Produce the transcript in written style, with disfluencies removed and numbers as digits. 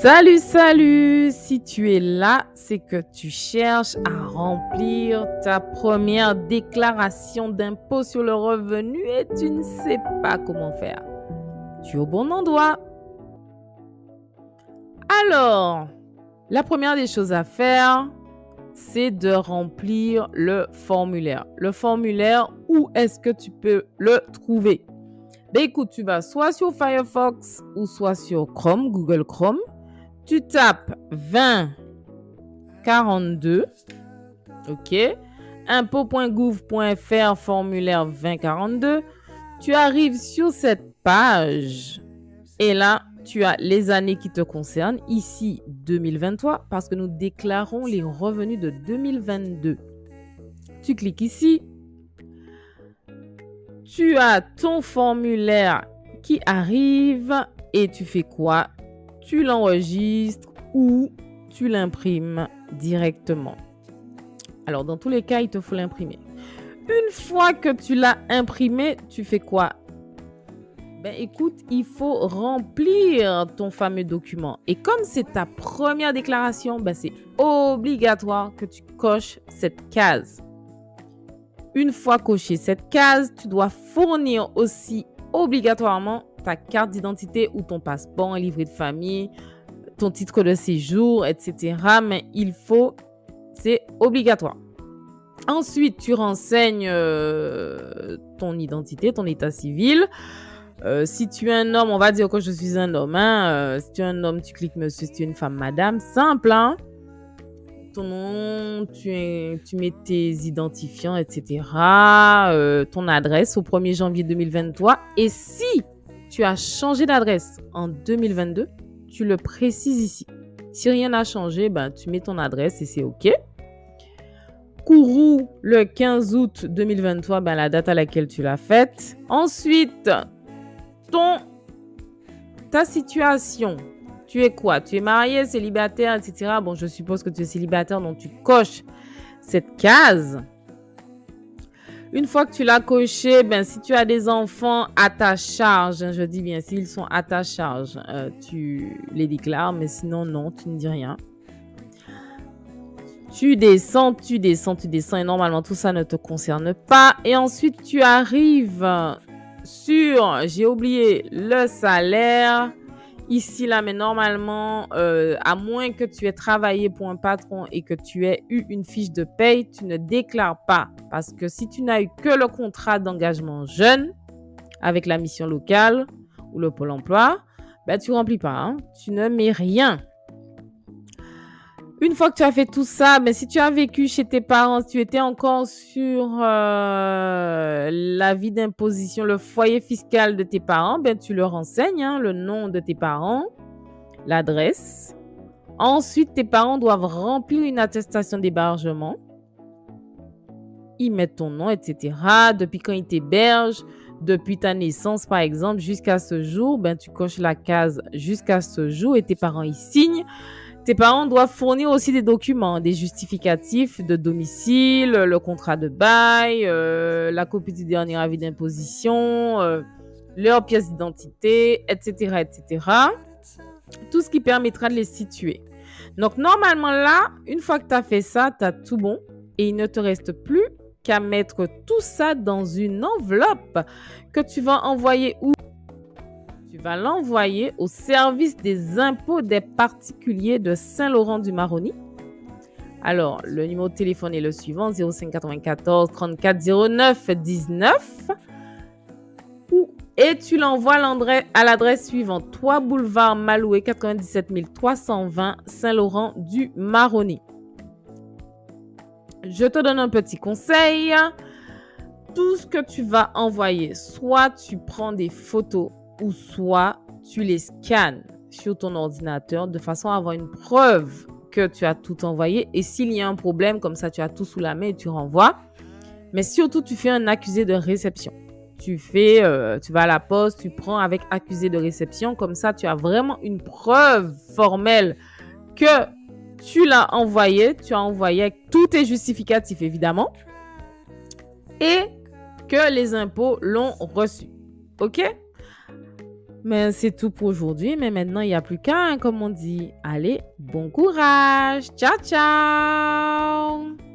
Salut, salut! Si tu es là, c'est que tu cherches à remplir ta première déclaration d'impôt sur le revenu et tu ne sais pas comment faire. Tu es au bon endroit. Alors, la première des choses à faire, c'est de remplir le formulaire. Le formulaire, où est-ce que tu peux le trouver? Écoute, tu vas soit sur Firefox ou soit sur Chrome, Google Chrome. Tu tapes 2042, ok, impôt.gouv.fr, formulaire 2042. Tu arrives sur cette page et là, tu as les années qui te concernent. Ici, 2023, parce que nous déclarons les revenus de 2022. Tu cliques ici. Tu as ton formulaire qui arrive et tu fais quoi? Tu l'enregistres ou tu l'imprimes directement. Alors, dans tous les cas, il te faut l'imprimer. Une fois que tu l'as imprimé, tu fais quoi? Écoute, il faut remplir ton fameux document. Et comme c'est ta première déclaration, c'est obligatoire que tu coches cette case. Une fois coché cette case, tu dois fournir aussi obligatoirement ta carte d'identité ou ton passeport, un livret de famille, ton titre de séjour, etc. Mais c'est obligatoire. Ensuite, tu renseignes ton identité, ton état civil. Si tu es un homme, on va dire que je suis un homme. Si tu es un homme, tu cliques monsieur. Si tu es une femme, madame. Simple, hein? Ton nom, tu mets tes identifiants, etc. Ton adresse au 1er janvier 2023. Et si tu as changé d'adresse en 2022, tu le précises ici. Si rien n'a changé, tu mets ton adresse et c'est OK. Kourou, le 15 août 2023, la date à laquelle tu l'as faite. Ensuite, ta situation. Tu es quoi? Tu es marié, célibataire, etc. Bon, je suppose que tu es célibataire, donc tu coches cette case. Une fois que tu l'as coché, si tu as des enfants à ta charge, je dis bien, s'ils sont à ta charge, tu les déclares, mais sinon, non, tu ne dis rien. Tu descends, et normalement, tout ça ne te concerne pas. Et ensuite, tu arrives sur, j'ai oublié, le salaire. Ici, là, mais normalement, à moins que tu aies travaillé pour un patron et que tu aies eu une fiche de paye, tu ne déclares pas. Parce que si tu n'as eu que le contrat d'engagement jeune avec la mission locale ou le Pôle emploi, tu ne remplis pas. Hein? Tu ne mets rien. Une fois que tu as fait tout ça, si tu as vécu chez tes parents, si tu étais encore sur l'avis d'imposition, le foyer fiscal de tes parents, tu le renseignes, hein, le nom de tes parents, l'adresse. Ensuite, tes parents doivent remplir une attestation d'hébergement. Ils mettent ton nom, etc. Depuis quand ils t'hébergent, depuis ta naissance, par exemple, jusqu'à ce jour, tu coches la case jusqu'à ce jour et tes parents y signent. Tes parents doivent fournir aussi des documents, des justificatifs de domicile, le contrat de bail, la copie du dernier avis d'imposition, leur pièce d'identité, etc., etc. Tout ce qui permettra de les situer. Donc, normalement, là, une fois que tu as fait ça, tu as tout bon et il ne te reste plus qu'à mettre tout ça dans une enveloppe que tu vas envoyer où? Tu vas l'envoyer au service des impôts des particuliers de Saint-Laurent-du-Maroni. Alors, le numéro de téléphone est le suivant, 05 94 34 09 19. Et tu l'envoies à l'adresse suivante, 3 boulevard Maloué, 97 320, Saint-Laurent-du-Maroni. Je te donne un petit conseil. Tout ce que tu vas envoyer, soit tu prends des photos ou soit tu les scannes sur ton ordinateur de façon à avoir une preuve que tu as tout envoyé. Et s'il y a un problème, comme ça, tu as tout sous la main et tu renvoies. Mais surtout, tu fais un accusé de réception. Tu vas à la poste, tu prends avec accusé de réception. Comme ça, tu as vraiment une preuve formelle que tu l'as envoyé. Tu as envoyé avec tous tes justificatifs, évidemment. Et que les impôts l'ont reçu. OK? Mais c'est tout pour aujourd'hui. Mais maintenant, il n'y a plus qu'à, hein, comme on dit. Allez, bon courage. Ciao, ciao.